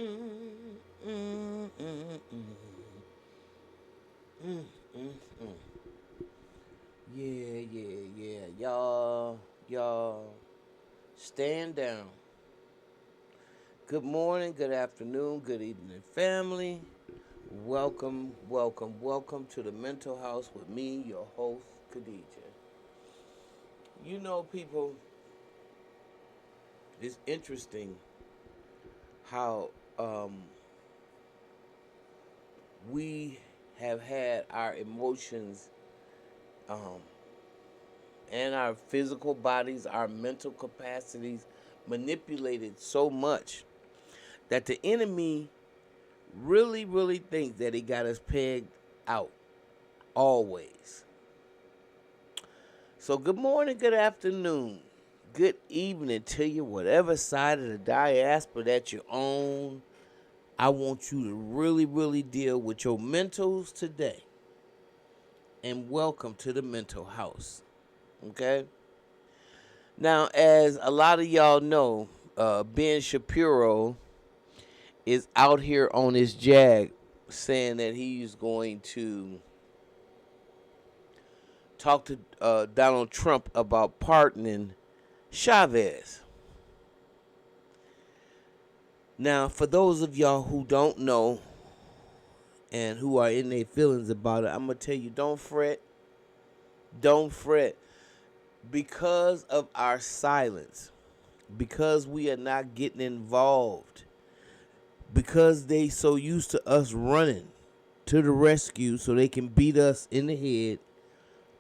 mm, mm, mm, mm, mm. Yeah, yeah, yeah. Y'all, stand down. Good morning, good afternoon, good evening, family. Welcome to the Mental House with me, your host, Khadijah. You know, people, it's interesting how we have had our emotions um, and our physical bodies, our mental capacities manipulated so much that the enemy really thinks that he got us pegged out always. So, good morning, good afternoon, good evening to you, whatever side of the diaspora that you're on. I want you to really deal with your mentals today. And welcome to the Mental House. Okay? Now, as a lot of y'all know, Ben Shapiro is out here on his jag saying that he's going to talk to Donald Trump about pardoning Chavez. Now, for those of y'all who don't know and who are in their feelings about it, I'm going to tell you, don't fret. Don't fret. Because of our silence, because we are not getting involved, because they so used to us running to the rescue so they can beat us in the head,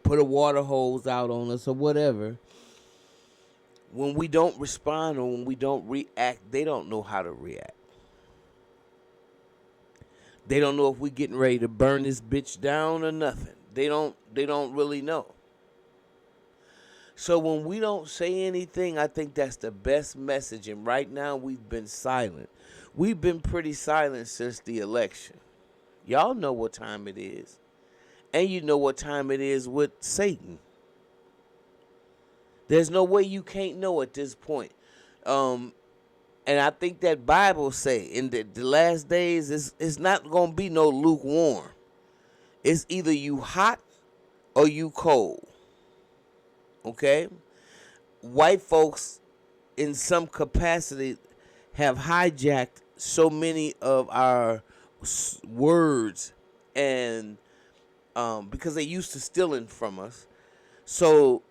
put a water hose out on us or whatever, when we don't respond or when we don't react, they don't know how to react. They don't know if we getting ready to burn this bitch down or nothing. They don't really know. So when we don't say anything, I think that's the best message. And right now we've been silent. We've been pretty silent since the election. Y'all know what time it is. And you know what time it is with Satan. There's no way you can't know at this point. And I think that Bible say in the last days, it's not going to be no lukewarm. It's either you hot or you cold. Okay? White folks in some capacity have hijacked so many of our words and because they used to stealing from us. So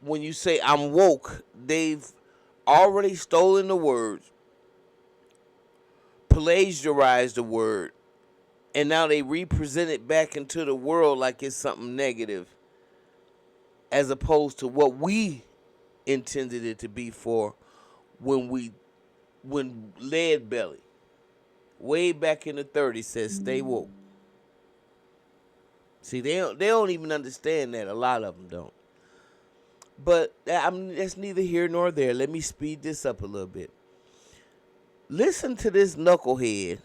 when you say I'm woke, they've already stolen the words, plagiarized the word, and now they represent it back into the world like it's something negative as opposed to what we intended it to be for when Lead Belly way back in the 30s says stay woke. See, they don't even understand that. A lot of them don't. But that's neither here nor there. Let me speed this up a little bit. Listen to this knucklehead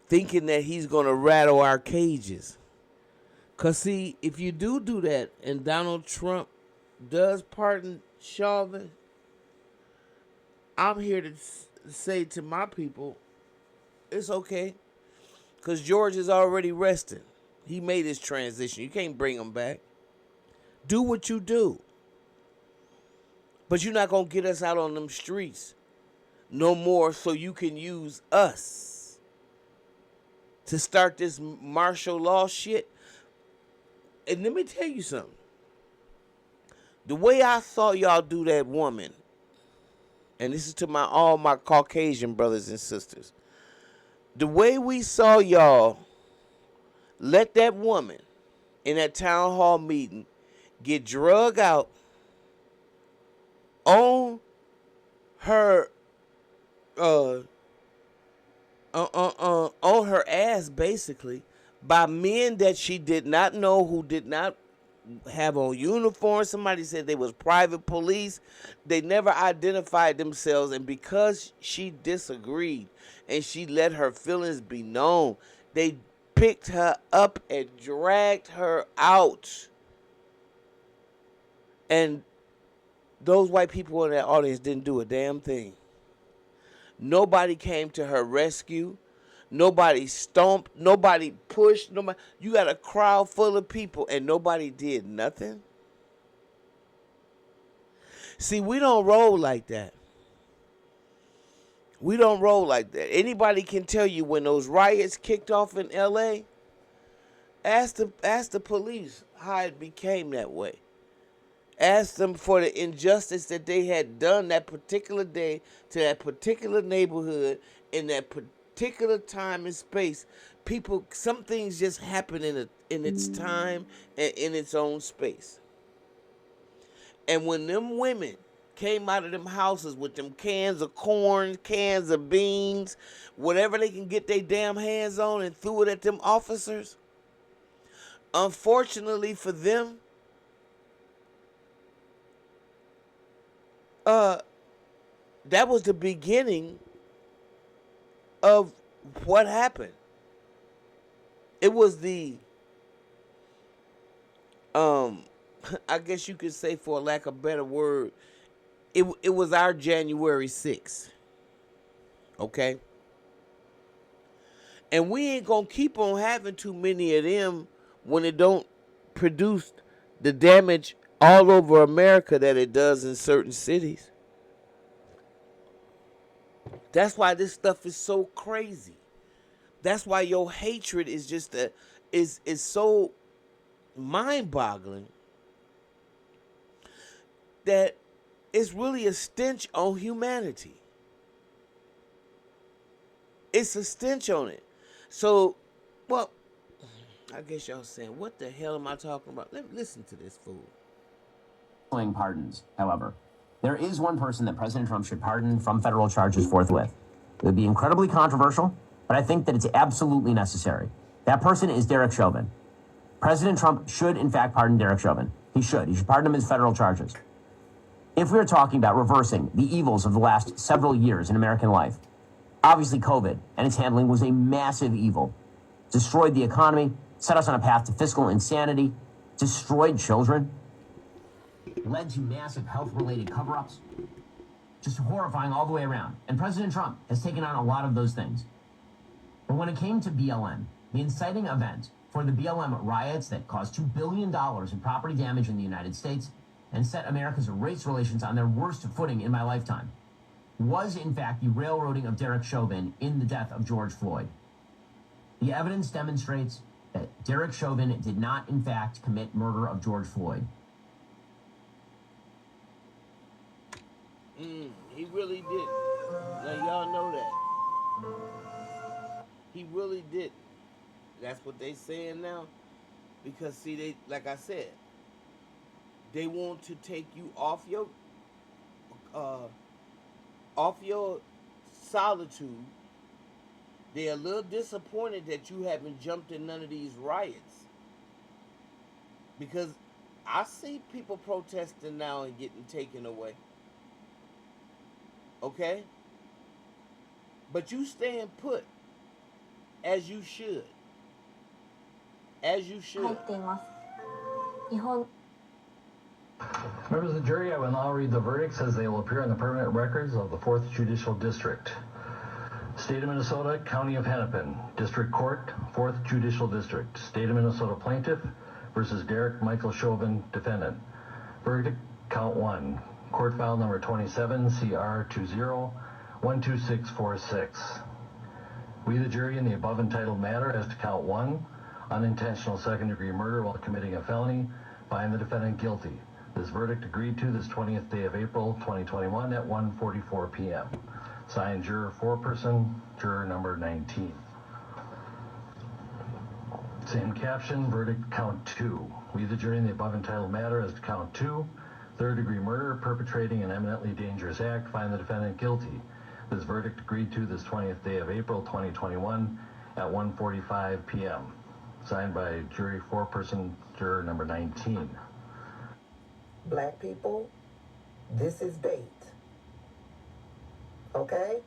thinking that he's going to rattle our cages. Because, see, if you do that and Donald Trump does pardon Chauvin, I'm here to say to my people, it's okay. Because George is already resting. He made his transition. You can't bring him back. Do what you do. But you're not going to get us out on them streets no more so you can use us to start this martial law shit. And let me tell you something. The way I saw y'all do that woman, and this is to all my Caucasian brothers and sisters, the way we saw y'all let that woman in that town hall meeting get drug out on her on her ass basically by men that she did not know, who did not have on uniform. Somebody said they was private police. They never identified themselves, and because she disagreed and she let her feelings be known, they picked her up and dragged her out. And those white people in that audience didn't do a damn thing. Nobody came to her rescue. Nobody stomped. Nobody pushed. Nobody. You got a crowd full of people and nobody did nothing. See, we don't roll like that. We don't roll like that. Anybody can tell you when those riots kicked off in L.A., ask the police how it became that way. Ask them for the injustice that they had done that particular day to that particular neighborhood in that particular time and space. People, some things just happen in its time and in its own space. And when them women came out of them houses with them cans of corn, cans of beans, whatever they can get their damn hands on, and threw it at them officers, unfortunately for them, that was the beginning of what happened. It was the I guess you could say, for lack of a better word, it was our January 6th. Okay? And we ain't gonna keep on having too many of them when it don't produce the damage all over America that it does in certain cities. That's why this stuff is so crazy. That's why your hatred is just is so mind-boggling that it's really a stench on humanity. It's a stench on it. So, well, I guess y'all saying, what the hell am I talking about? Listen to this fool. Pardons, however. There is one person that President Trump should pardon from federal charges forthwith. It would be incredibly controversial, but I think that it's absolutely necessary. That person is Derek Chauvin. President Trump should, in fact, pardon Derek Chauvin. He should. He should pardon him his federal charges. If we are talking about reversing the evils of the last several years in American life, obviously COVID and its handling was a massive evil. Destroyed the economy, set us on a path to fiscal insanity, destroyed children, led to massive health-related cover-ups. Just horrifying all the way around. And President Trump has taken on a lot of those things. But when it came to BLM, the inciting event for the BLM riots that caused $2 billion in property damage in the United States and set America's race relations on their worst footing in my lifetime, was in fact the railroading of Derek Chauvin in the death of George Floyd. The evidence demonstrates that Derek Chauvin did not in fact commit murder of George Floyd. He really did. Now y'all know that. He really did. That's what they saying now. Because see, they, like I said, they want to take you off your solitude. They're a little disappointed that you haven't jumped in none of these riots. Because I see people protesting now and getting taken away. Okay? But you staying put, as you should. As you should. Members of the jury, I will now read the verdicts as they will appear in the permanent records of the 4th Judicial District. State of Minnesota, County of Hennepin, District Court, 4th Judicial District. State of Minnesota Plaintiff versus Derek Michael Chauvin, Defendant. Verdict, Count 1. Court file number 27, CR 20-12646. We, the jury, in the above entitled matter as to Count 1, unintentional second-degree murder while committing a felony, find the defendant guilty. This verdict agreed to this 20th day of April, 2021 at 1:44 p.m. Signed, juror foreperson, juror number 19. Same caption, verdict count 2. We, the jury, in the above entitled matter as to count 2, third-degree murder, perpetrating an eminently dangerous act, find the defendant guilty. This verdict agreed to this 20th day of April, 2021 at 1:45 p.m. Signed by jury foreperson, juror number 19. Black people, this is bait. Okay?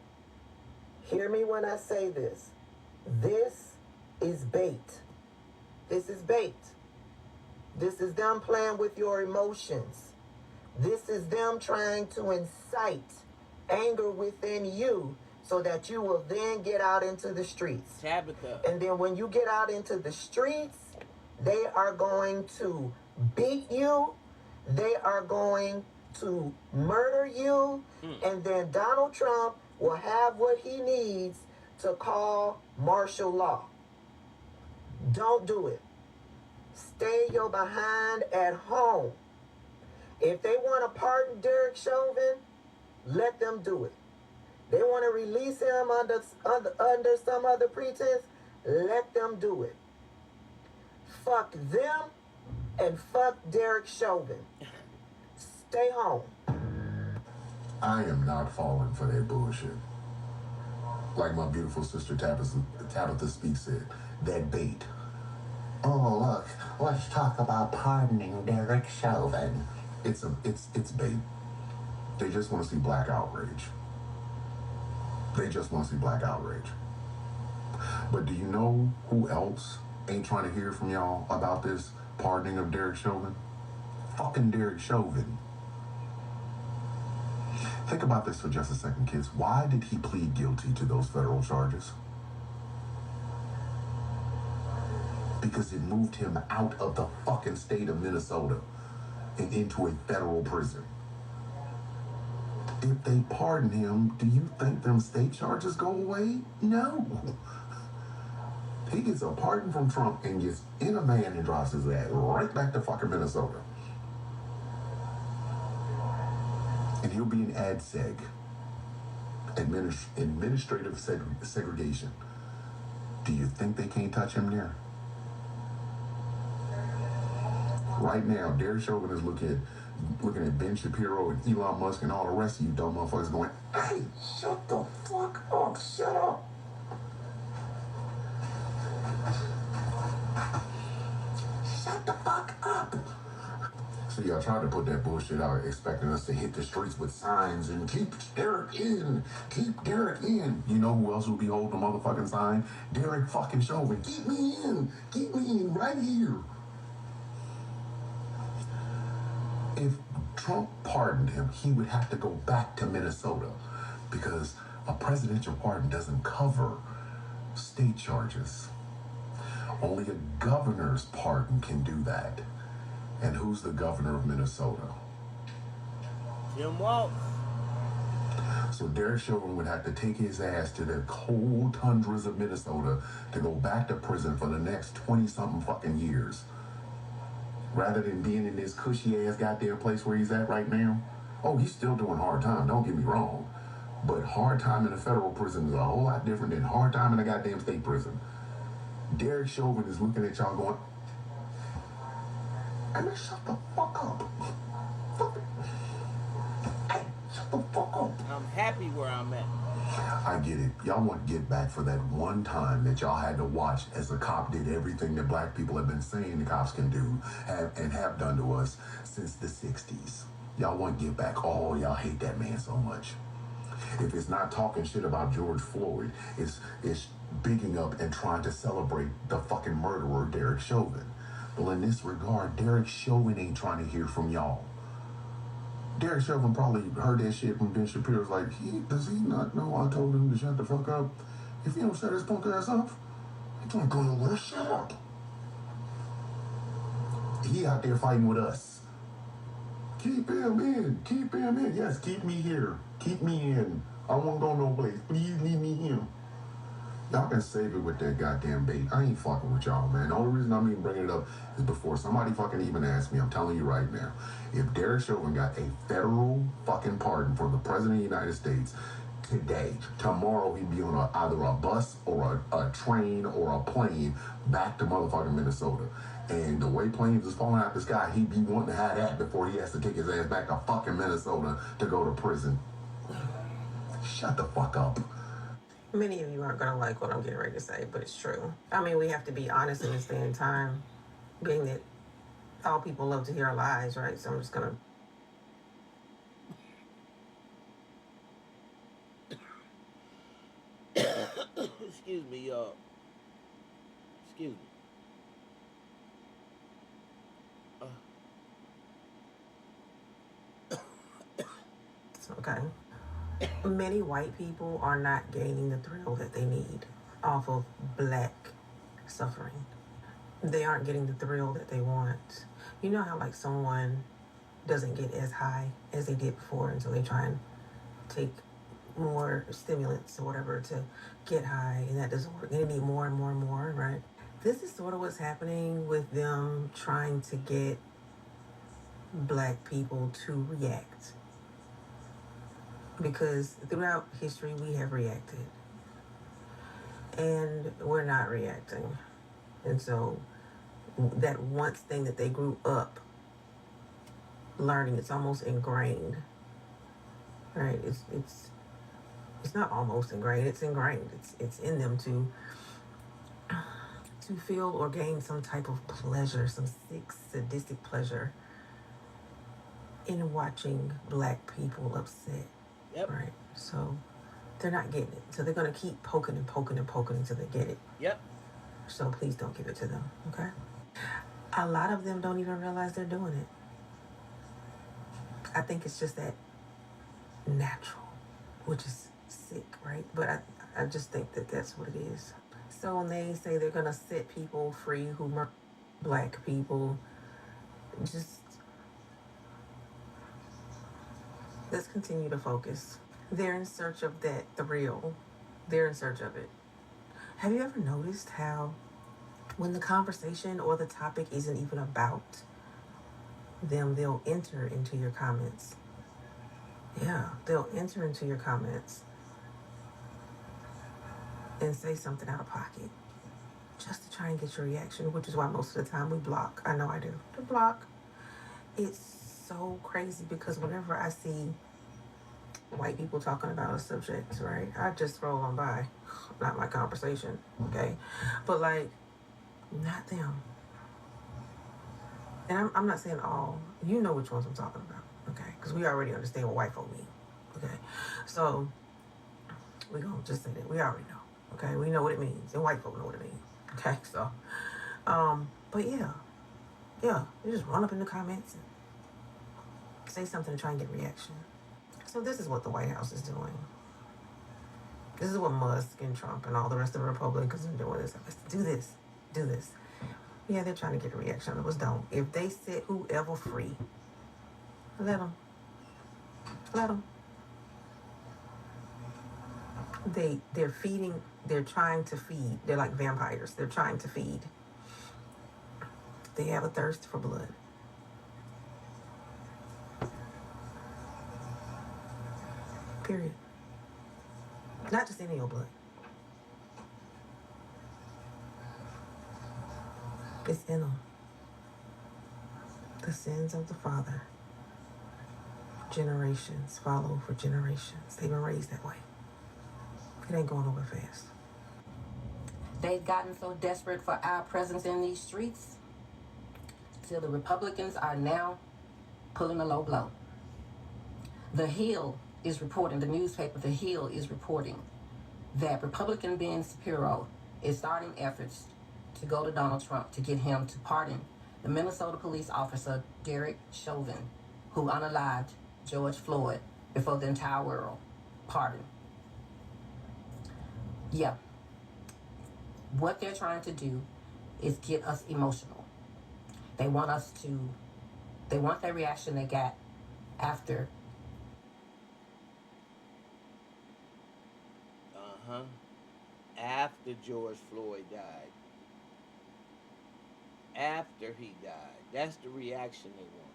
Hear me when I say this. This is bait. This is bait. This is them playing with your emotions. This is them trying to incite anger within you so that you will then get out into the streets. Tabitha. And then when you get out into the streets, they are going to beat you. They are going to murder you. And then Donald Trump will have what he needs to call martial law. Don't do it. Stay your behind at home. If they want to pardon Derek Chauvin, let them do it. They want to release him under some other pretense, let them do it. Fuck them and fuck Derek Chauvin. Stay home. I am not falling for that bullshit. Like my beautiful sister Tabitha Speaks said, that bait. Oh, look, let's talk about pardoning Derek Chauvin. It's bait. They just want to see black outrage. They just want to see black outrage. But do you know who else ain't trying to hear from y'all about this pardoning of Derek Chauvin? Fucking Derek Chauvin. Think about this for just a second, kids. Why did he plead guilty to those federal charges? Because it moved him out of the fucking state of Minnesota and into a federal prison. If they pardon him, do you think them state charges go away? No. He gets a pardon from Trump and gets in a van and drives his ass right back to fucking Minnesota. And he'll be in ADSEG, administrative segregation. Do you think they can't touch him there? Right now, Derek Chauvin is looking at Ben Shapiro and Elon Musk and all the rest of you dumb motherfuckers going, hey, shut the fuck up, shut up. Shut the fuck up. So y'all tried to put that bullshit out, expecting us to hit the streets with signs and keep Derek in, keep Derek in. You know who else would be holding the motherfucking sign? Derek fucking Chauvin. Keep me in right here. If Trump pardoned him, he would have to go back to Minnesota because a presidential pardon doesn't cover state charges. Only a governor's pardon can do that. And who's the governor of Minnesota? Jim Walz. So Derek Chauvin would have to take his ass to the cold tundras of Minnesota to go back to prison for the next 20-something fucking years. Rather than being in this cushy-ass goddamn place where he's at right now. Oh, he's still doing hard time, don't get me wrong. But hard time in a federal prison is a whole lot different than hard time in a goddamn state prison. Derek Chauvin is looking at y'all going, hey man, shut the fuck up. Hey, shut the fuck up. I'm happy where I'm at. I get it. Y'all want to get back for that one time that y'all had to watch as a cop did everything that black people have been saying the cops can do have done to us since the 60s. Y'all want to get back. Oh, y'all hate that man so much. If it's not talking shit about George Floyd, it's bigging up and trying to celebrate the fucking murderer, Derek Chauvin. Well, in this regard, Derek Chauvin ain't trying to hear from y'all. Derek Chauvin probably heard that shit from Ben Shapiro's like, does he not know I told him to shut the fuck up? If he don't shut his punk ass up, he's gonna go and shut up. He out there fighting with us. Keep him in. Yes, keep me here. Keep me in. I won't go no place. Please leave me here. Y'all can save it with that goddamn bait. I ain't fucking with y'all, man. The only reason I'm even bringing it up is before somebody fucking even asked me. I'm telling you right now. If Derek Chauvin got a federal fucking pardon from the President of the United States today, tomorrow he'd be on either a bus or a train or a plane back to motherfucking Minnesota. And the way planes is falling out the sky, he'd be wanting to have that before he has to take his ass back to fucking Minnesota to go to prison. Shut the fuck up. Many of you aren't going to like what I'm getting ready to say, but it's true. I mean, we have to be honest in this day and time, being that all people love to hear lies, right? So I'm just going to... Excuse me, y'all. Excuse me. It's okay. Many white people are not gaining the thrill that they need off of black suffering. They aren't getting the thrill that they want. You know how like someone doesn't get as high as they did before, and so they try and take more stimulants or whatever to get high, and that doesn't work. They need more and more and more, right? This is sort of what's happening with them trying to get black people to react. Because throughout history, we have reacted. And we're not reacting. And so that once thing that they grew up learning, it's almost ingrained. Right? It's not almost ingrained, it's ingrained. It's in them to feel or gain some type of pleasure, some sick, sadistic pleasure in watching black people upset. Yep. Right? So they're not getting it. So they're going to keep poking and poking and poking until they get it. Yep. So please don't give it to them, okay? A lot of them don't even realize they're doing it. I think it's just that natural, which is sick, right? But I just think that that's what it is. So when they say they're going to set people free who murder black people, just let's continue to focus. They're in search of that thrill. They're in search of it. Have you ever noticed how when the conversation or the topic isn't even about them, they'll enter into your comments? Yeah, they'll enter into your comments and say something out of pocket just to try and get your reaction, which is why most of the time we block. I know I do. To block. It's so crazy because whenever I see white people talking about a subject, right, I just scroll on by. Not my conversation, okay? But like, not them. And I'm not saying all. You know which ones I'm talking about, okay? Because we already understand what white folk mean, okay? So we're going to just say that. We already know, okay? We know what it means, and white folk know what it means, okay? So, but yeah, you just run up in the comments and say something to try and get reaction. So this is what the White House is doing. This is what Musk and Trump and all the rest of the Republicans are doing. This. Do this. Yeah, they're trying to get a reaction out of us. Don't. If they set whoever free, let them. They're feeding. They're trying to feed. They're like vampires. They're trying to feed. They have a thirst for blood. Period. Not just any old blood. It's in them. The sins of the father. Generations follow for generations. They've been raised that way. It ain't going nowhere fast. They've gotten so desperate for our presence in these streets till the Republicans are now pulling a low blow. The Hill is reporting, the newspaper The Hill is reporting that Republican Ben Shapiro is starting efforts to go to Donald Trump to get him to pardon the Minnesota police officer Derek Chauvin, who unalived George Floyd before the entire world. Pardon. Yeah. What they're trying to do is get us emotional. They want that reaction they got after. After George Floyd died. After he died. That's the reaction they want.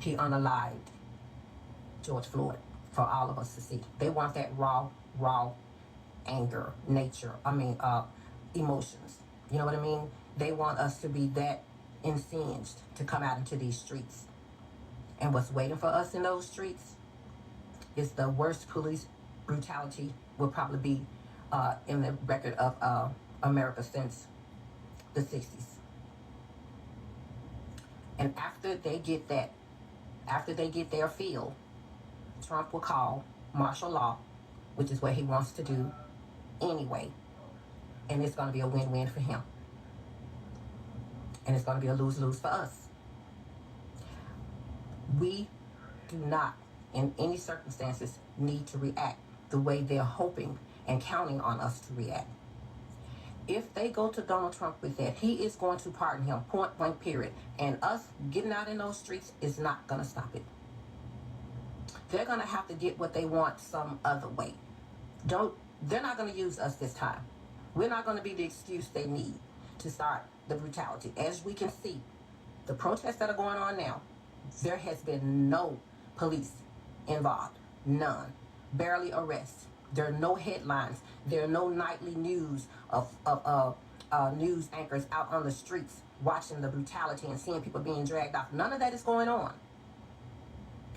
He unalived George Floyd for all of us to see. They want that raw anger, emotions. You know what I mean? They want us to be that incensed to come out into these streets. And what's waiting for us in those streets is the worst police brutality will probably be in the record of America since the 60s. And after they get their fill, Trump will call martial law, which is what he wants to do anyway. And it's going to be a win-win for him. And it's going to be a lose-lose for us. We do not, in any circumstances, need to react the way they're hoping and counting on us to react. If they go to Donald Trump with that, he is going to pardon him, point blank, period. And us getting out in those streets is not going to stop it. They're going to have to get what they want some other way. They're not going to use us this time. We're not going to be the excuse they need to start the brutality. As we can see, the protests that are going on now, there has been no police involved. None. Barely arrests. There are no headlines. There are no nightly news of news anchors out on the streets watching the brutality and seeing people being dragged off. None of that is going on.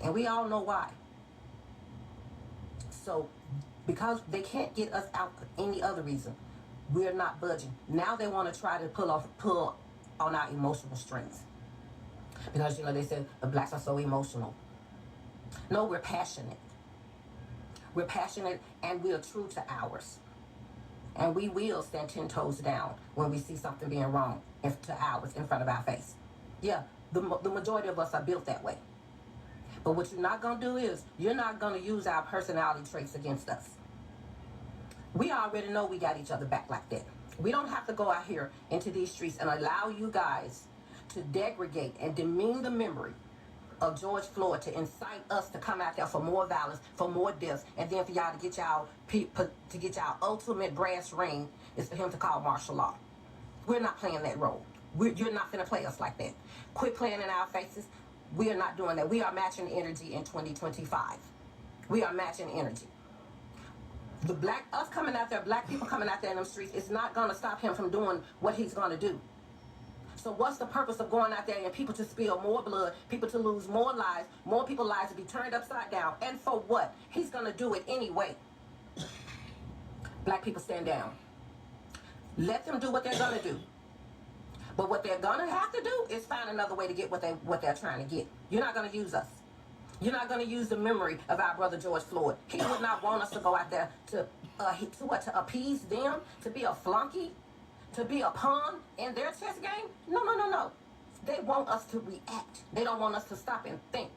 And we all know why. So, because they can't get us out for any other reason, we're not budging. Now they want to try to pull on our emotional strings. Because, they said the blacks are so emotional. No, we're passionate. We're passionate and we're true to ours. And we will stand 10 toes down when we see something being wrong to ours in front of our face. Yeah, the majority of us are built that way. But what you're not going to do is, you're not going to use our personality traits against us. We already know we got each other back like that. We don't have to go out here into these streets and allow you guys to degrade and demean the memory of George Floyd, to incite us to come out there for more violence, for more deaths, and then for y'all to get y'all ultimate brass ring is for him to call martial law. We're not playing that role. You're not finna play us like that. Quit playing in our faces. We are not doing that. We are matching energy in 2025. We are matching energy. Us coming out there, black people coming out there in them streets, is not gonna stop him from doing what he's gonna do. So what's the purpose of going out there and people to spill more blood, people to lose more lives, more people's lives to be turned upside down? And for what? He's going to do it anyway. Black people, stand down. Let them do what they're going to do. But what they're going to have to do is find another way to get what they're trying to get. You're not going to use us. You're not going to use the memory of our brother George Floyd. He would not want us to go out there to appease them, to be a flunky, to be a pawn in their chess game? No. They want us to react. They don't want us to stop and think.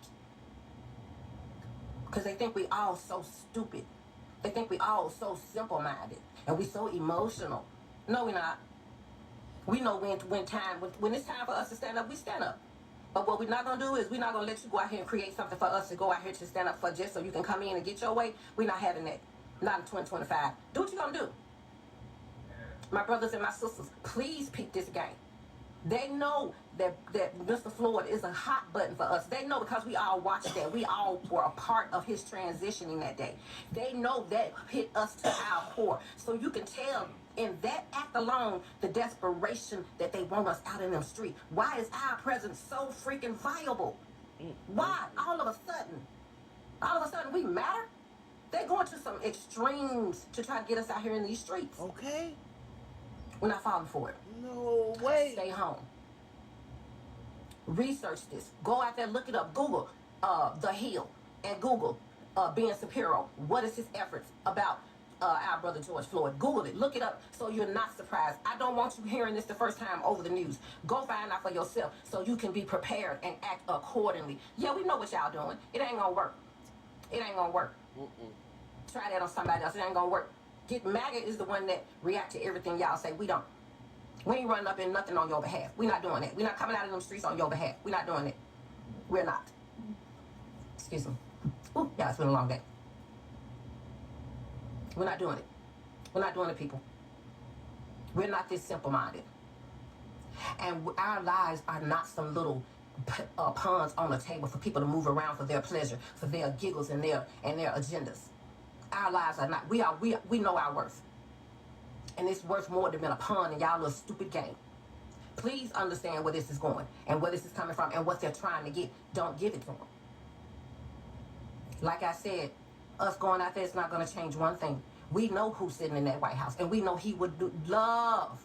Because they think we all so stupid. They think we all so simple-minded. And we so emotional. No, we're not. We know when it's time for us to stand up, we stand up. But what we're not going to do is, we're not going to let you go out here and create something for us to go out here to stand up for just so you can come in and get your way. We're not having that. Not in 2025. Do what you're going to do. My brothers and my sisters, please peep this game. They know that Mr. Floyd is a hot button for us. They know because we all watched that. We all were a part of his transitioning that day. They know that hit us to our core. So you can tell in that act alone the desperation that they want us out in them streets. Why is our presence so freaking viable? Why? All of a sudden we matter? They're going to some extremes to try to get us out here in these streets. Okay. We're not falling for it. No way. Stay home. Research this. Go out there, look it up. Google The Hill and Google Ben Shapiro. What is his efforts about our brother George Floyd? Google it. Look it up so you're not surprised. I don't want you hearing this the first time over the news. Go find out for yourself so you can be prepared and act accordingly. Yeah, we know what y'all doing. It ain't gonna work. It ain't gonna work. Try that on somebody else. It ain't gonna work. MAGA is the one that react to everything y'all say. We don't. We ain't running up in nothing on your behalf. We're not doing that. We're not coming out of them streets on your behalf. We're not doing it. We're not. Excuse me. Ooh, yeah, it's been a long day. We're not doing it. We're not doing it, people. We're not this simple-minded. And our lives are not some little pawns on the table for people to move around for their pleasure, for their giggles and their agendas. Our lives are not. We know our worth. And it's worth more than being a pawn in y'all little stupid game. Please understand where this is going and where this is coming from and what they're trying to get. Don't give it to them. Like I said, us going out there is not going to change one thing. We know who's sitting in that White House, and we know he would love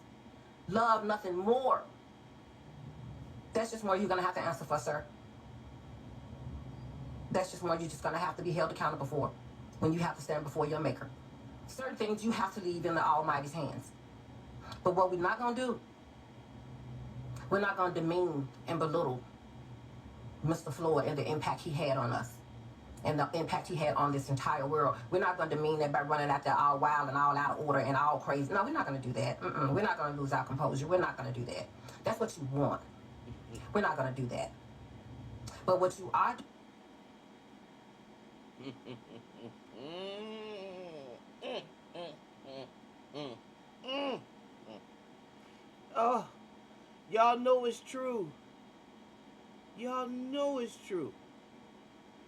nothing more. That's just more you're going to have to answer for, sir. That's just more you're just going to have to be held accountable for when you have to stand before your maker. Certain things you have to leave in the Almighty's hands. But what we're not going to do, we're not going to demean and belittle Mr. Floyd and the impact he had on us and the impact he had on this entire world. We're not going to demean that by running out there all wild and all out of order and all crazy. No, we're not going to do that. We're not going to lose our composure. We're not going to do that. That's what you want. We're not going to do that. But what you are Oh, y'all know it's true. Y'all know it's true.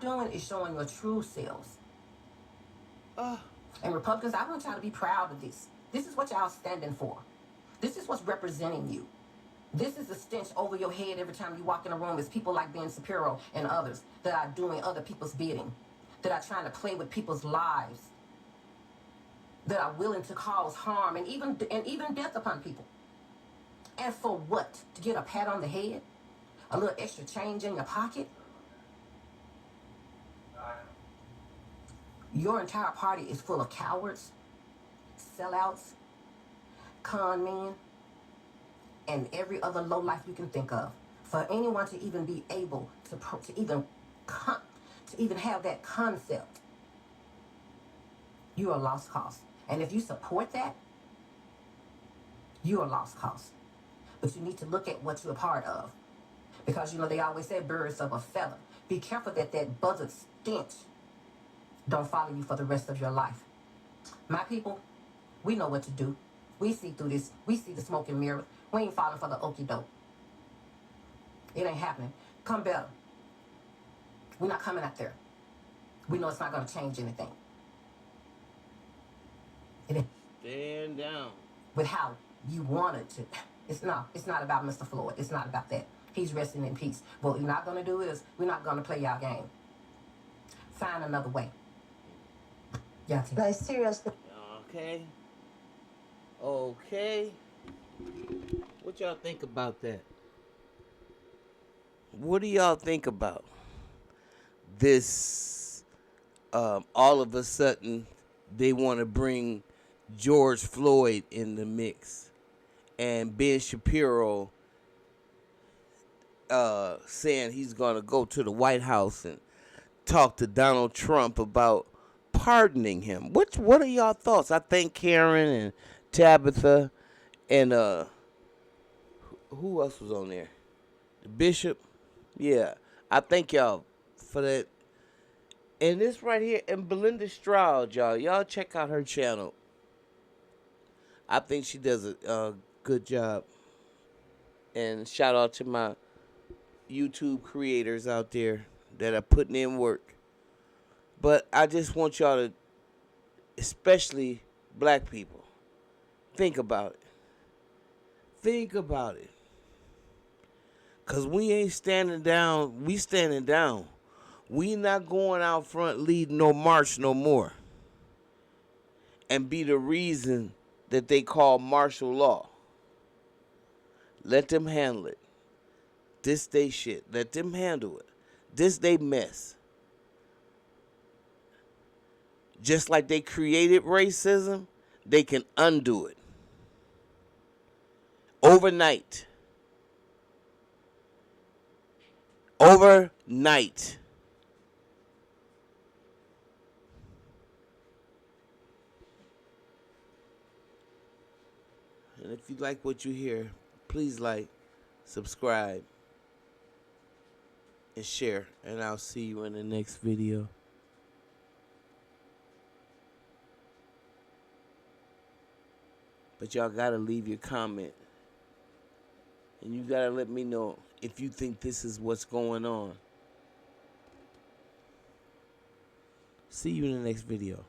doing is showing your true selves. Uh, And Republicans, I want y'all to be proud of this. This is what y'all standing for. This is what's representing you. This is the stench over your head every time you walk in a room. It's people like Ben Shapiro and others that are doing other people's bidding, that are trying to play with people's lives, that are willing to cause harm and even death upon people. And for what? To get a pat on the head? A little extra change in your pocket? Your entire party is full of cowards, sellouts, con men, and every other lowlife you can think of. For anyone to even be able to even have that concept, you're a lost cause. And if you support that, you're a lost cause. But you need to look at what you're a part of. Because, you know, they always say birds of a feather. Be careful that that buzzard stench don't follow you for the rest of your life. My people, we know what to do. We see through this. We see the smoke and mirrors. We ain't falling for the okie doke. It ain't happening. Come better. We're not coming out there. We know it's not going to change anything. Stand down. With how you wanted to. It's not about Mr. Floyd. It's not about that. He's resting in peace. What we're not going to do is we're not going to play y'all game. Find another way. Yeah. Like, seriously. Okay. What y'all think about that? What do y'all think about this? All of a sudden, they want to bring George Floyd in the mix, and Ben Shapiro saying he's going to go to the White House and talk to Donald Trump about pardoning him. What are y'all thoughts? I think Karen and Tabitha and who else was on there? The Bishop. Yeah, I thank y'all for that. And this right here, and Belinda Stroud, y'all check out her channel. I think she does a good job. And shout out to my YouTube creators out there that are putting in work. But I just want y'all to, especially black people, think about it. Think about it. Because we ain't standing down. We standing down. We not going out front leading no march no more. And be the reason that they call martial law. Let them handle it. This they shit. Let them handle it. This they mess. Just like they created racism, they can undo it. Overnight. Overnight. And if you like what you hear, please like, subscribe, and share. And I'll see you in the next video. But y'all gotta leave your comment. And you gotta let me know if you think this is what's going on. See you in the next video.